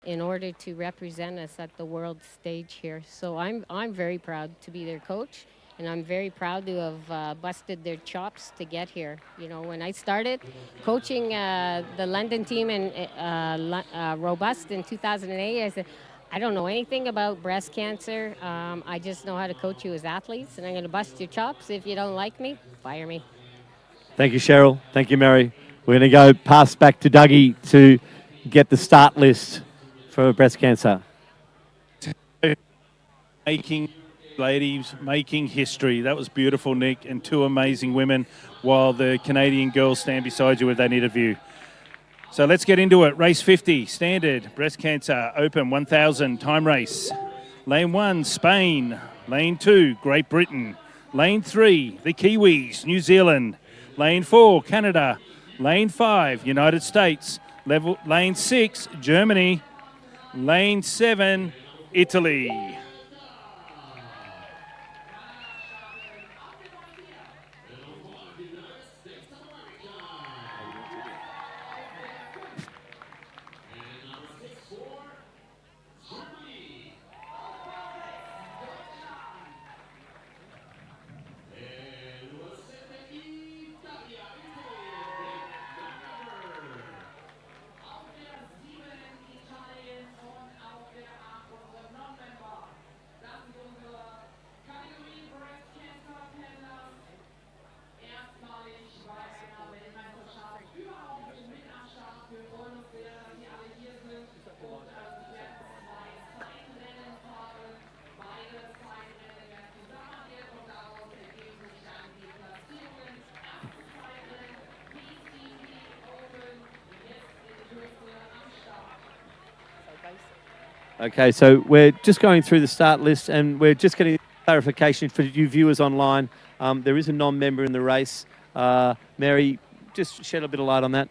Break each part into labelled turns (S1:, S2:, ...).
S1: in order to represent us at the world stage here. So I'm very proud to be their coach, and I'm very proud to have busted their chops to get here. You know, when I started coaching the London team in Robust in 2008, I said, I don't know anything about breast cancer. I just know how to coach you as athletes, and I'm going to bust your chops. If you don't like me, fire me.
S2: Thank you, Cheryl. Thank you, Mary. We're going to go pass back to Dougie to get the start list for breast cancer.
S3: Making, ladies, making history. That was beautiful, Nick, and two amazing women, while the Canadian girls stand beside you if they need a view. So let's get into it. Race 50, standard, breast cancer, open, 1,000, time race. Lane 1, Spain. Lane 2, Great Britain. Lane 3, the Kiwis, New Zealand. Lane 4, Canada. Lane 5, United States. Lane 6, Germany. Lane 7, Italy.
S2: Okay, so we're just going through the start list, and we're just getting clarification for you viewers online. There is a non-member in the race. Mary, just shed a bit of light on that.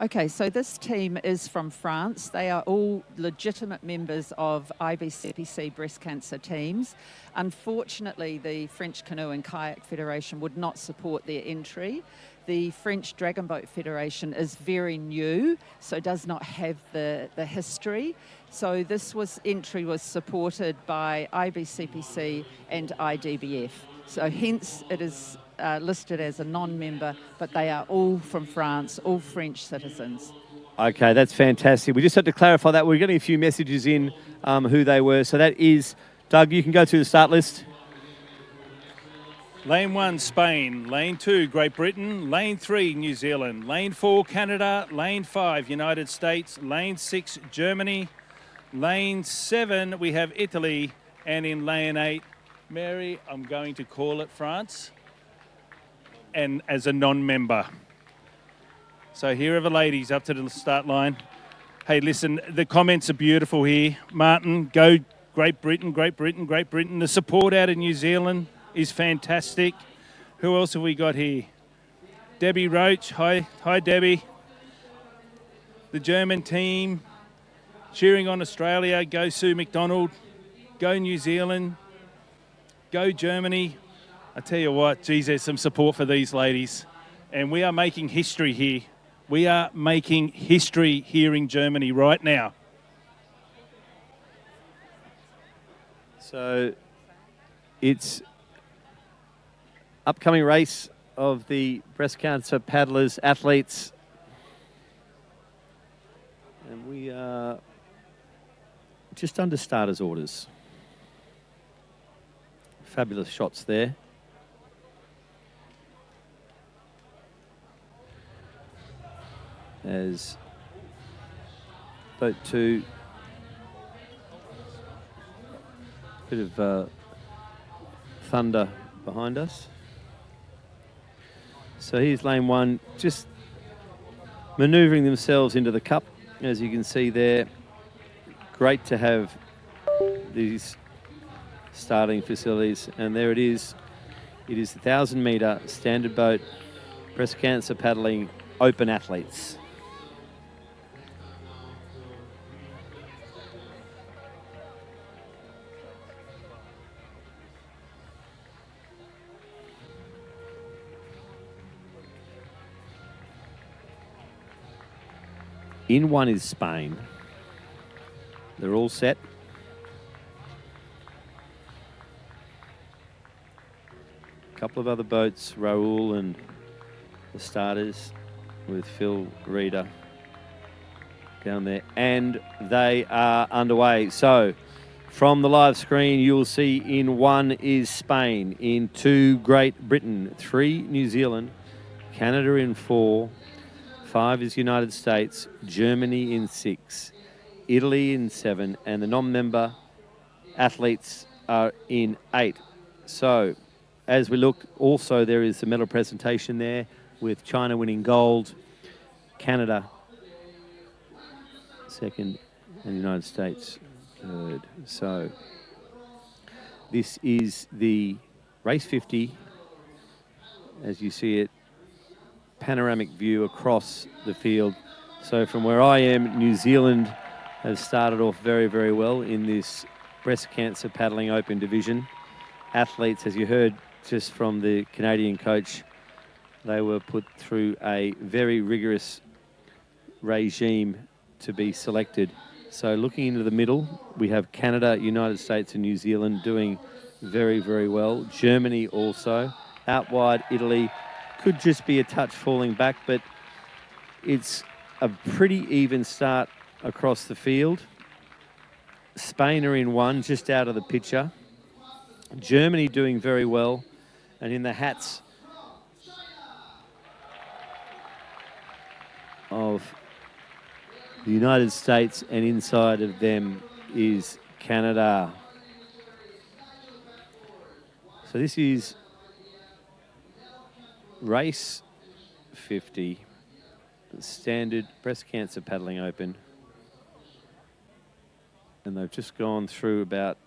S4: Okay, so this team is from France. They are all legitimate members of IBCPC breast cancer teams. Unfortunately, the French Canoe and Kayak Federation would not support their entry. The French Dragon Boat Federation is very new, so does not have the history. So this entry was supported by IBCPC and IDBF. So hence it is listed as a non-member, but they are all from France, all French citizens.
S2: Okay, that's fantastic. We just had to clarify that. We're getting a few messages in who they were. So that is, Doug, you can go through the start list.
S3: Lane 1, Spain. Lane 2, Great Britain. Lane 3, New Zealand. Lane 4, Canada. Lane 5, United States. Lane 6, Germany. Lane 7, we have Italy. And in lane 8, Mary, I'm going to call it France, and as a non-member. So here are the ladies up to the start line. Hey, listen, the comments are beautiful here. Martin, go Great Britain, Great Britain, Great Britain. The support out of New Zealand is fantastic. Who else have we got here? Debbie Roach. Hi Debbie. The German team cheering on Australia. Go Sue McDonald. Go New Zealand. Go Germany. I tell you what, geez, there's some support for these ladies. And we are making history here. We are making history here in Germany right now.
S2: So it's upcoming race of the breast cancer paddlers, athletes. And we are just under starters orders. Fabulous shots there. As boat 2, bit of thunder behind us. So here's lane 1, just manoeuvring themselves into the cup, as you can see there. Great to have these starting facilities, and there it is. It is the 1,000-metre standard boat breast cancer paddling open athletes. In one is Spain. They're all set. A couple of other boats, Raoul and the starters with Phil Reeder down there. And they are underway. So from the live screen, you'll see in 1 is Spain, in 2 Great Britain, 3 New Zealand, Canada in 4, 5 is United States, Germany in 6, Italy in 7, and the non-member athletes are in 8. So as we look, also there is the medal presentation there with China winning gold, Canada second, and the United States third. So this is the race 50, as you see it, panoramic view across the field. So from where I am, New Zealand has started off very, very well in this breast cancer paddling open division. Athletes, as you heard just from the Canadian coach, they were put through a very rigorous regime to be selected. So looking into the middle, we have Canada, United States and New Zealand doing very, very well. Germany also. Out wide, Italy could just be a touch falling back, but it's a pretty even start across the field. Spain are in 1, just out of the picture. Germany doing very well. And in the hats of the United States, and inside of them is Canada. So this is race 50, the standard breast cancer paddling open. And they've just gone through about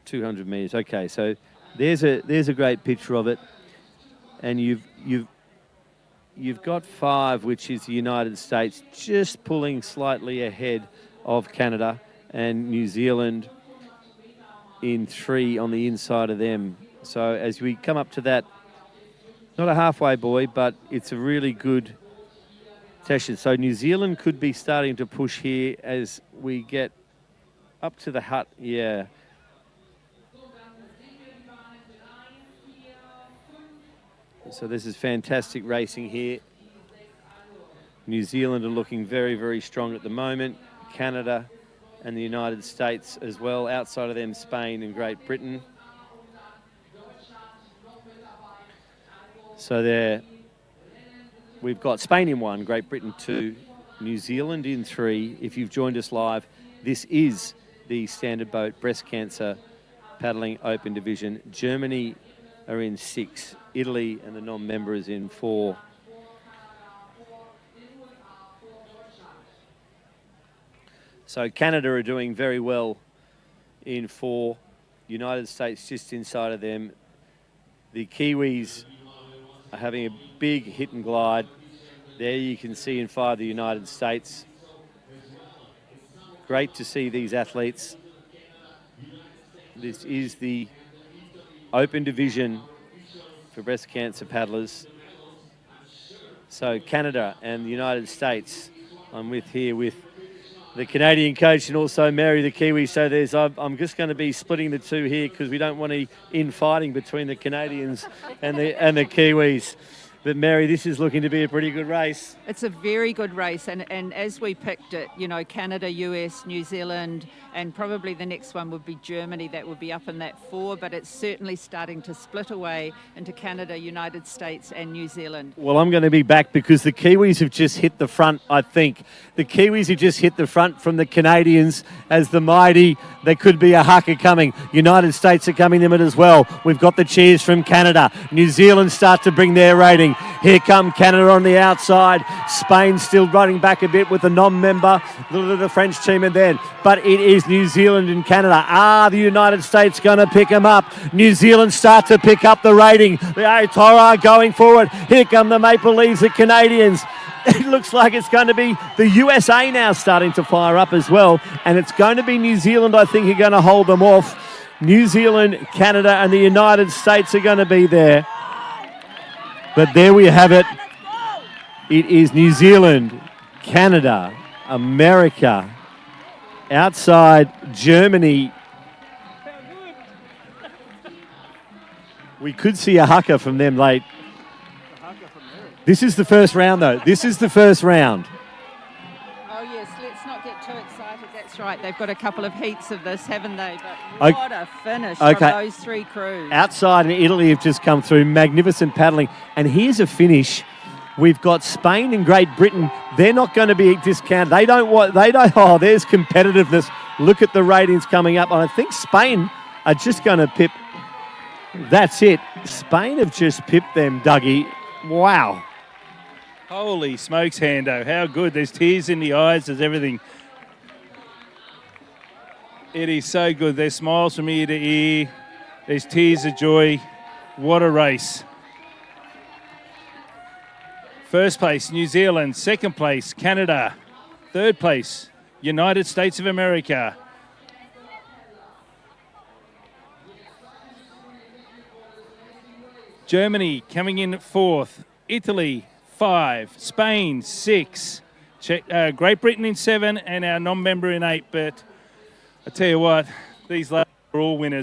S2: 200 metres. Okay, so there's a great picture of it. And you've got 5, which is the United States, just pulling slightly ahead of Canada, and New Zealand in 3 on the inside of them. So as we come up to that, not a halfway buoy, but it's a really good session. So New Zealand could be starting to push here as we get up to the hut. Yeah. So this is fantastic racing here. New Zealand are looking very, very strong at the moment. Canada and the United States as well. Outside of them, Spain and Great Britain. So there, we've got Spain in 1, Great Britain 2, New Zealand in 3. If you've joined us live, this is the standard boat breast cancer paddling open division. Germany are in 6, Italy and the non-members in 4. So Canada are doing very well in 4, United States just inside of them. The Kiwis are having a big hit and glide. There you can see in 5 the United States. Great to see these athletes. This is the open division for breast cancer paddlers. So Canada and the United States, I'm with here with the Canadian coach and also Mary the Kiwi. So I'm just going to be splitting the two here because we don't want any infighting between the Canadians and the Kiwis. But Mary, this is looking to be a pretty good race.
S4: It's a very good race, and as we picked it, you know, Canada, US, New Zealand, and probably the next one would be Germany. That would be up in that 4, but it's certainly starting to split away into Canada, United States and New Zealand.
S2: Well, I'm going to be back because the Kiwis have just hit the front, I think. The Kiwis have just hit the front from the Canadians as the mighty. There could be a haka coming. United States are coming them as well. We've got the cheers from Canada. New Zealand start to bring their rating. Here come Canada on the outside. Spain still running back a bit with the non-member, the French team and then. But it is New Zealand and Canada. The United States going to pick them up. New Zealand start to pick up the rating. The Aotearoa going forward. Here come the Maple Leafs, the Canadians. It looks like it's going to be the USA now starting to fire up as well. And it's going to be New Zealand, I think, are going to hold them off. New Zealand, Canada and the United States are going to be there. But there we have it. It is New Zealand, Canada, America, Outside Germany. We could see a hucker from them late. This is the first round, though. This is the first round.
S4: Oh, yes, let's not get too excited. That's right. They've got a couple of heats of this, haven't they? But
S2: Okay.
S4: what a finish
S2: Okay.
S4: from those three crews.
S2: Outside in Italy have just come through. Magnificent paddling. And here's a finish. We've got Spain and Great Britain. They're not going to be discounted. Oh, there's competitiveness. Look at the ratings coming up. I think Spain are just going to pip. That's it. Spain have just pipped them, Dougie. Wow.
S3: Holy smokes, Hando. How good. There's tears in the eyes. There's everything. It is so good. There's smiles from ear to ear. There's tears of joy. What a race. First place, New Zealand. Second place, Canada. Third place, United States of America. Germany coming in at fourth. Italy, 5. Spain, 6. Great Britain in 7, and our non-member in 8. But I tell you what, these last are all winners.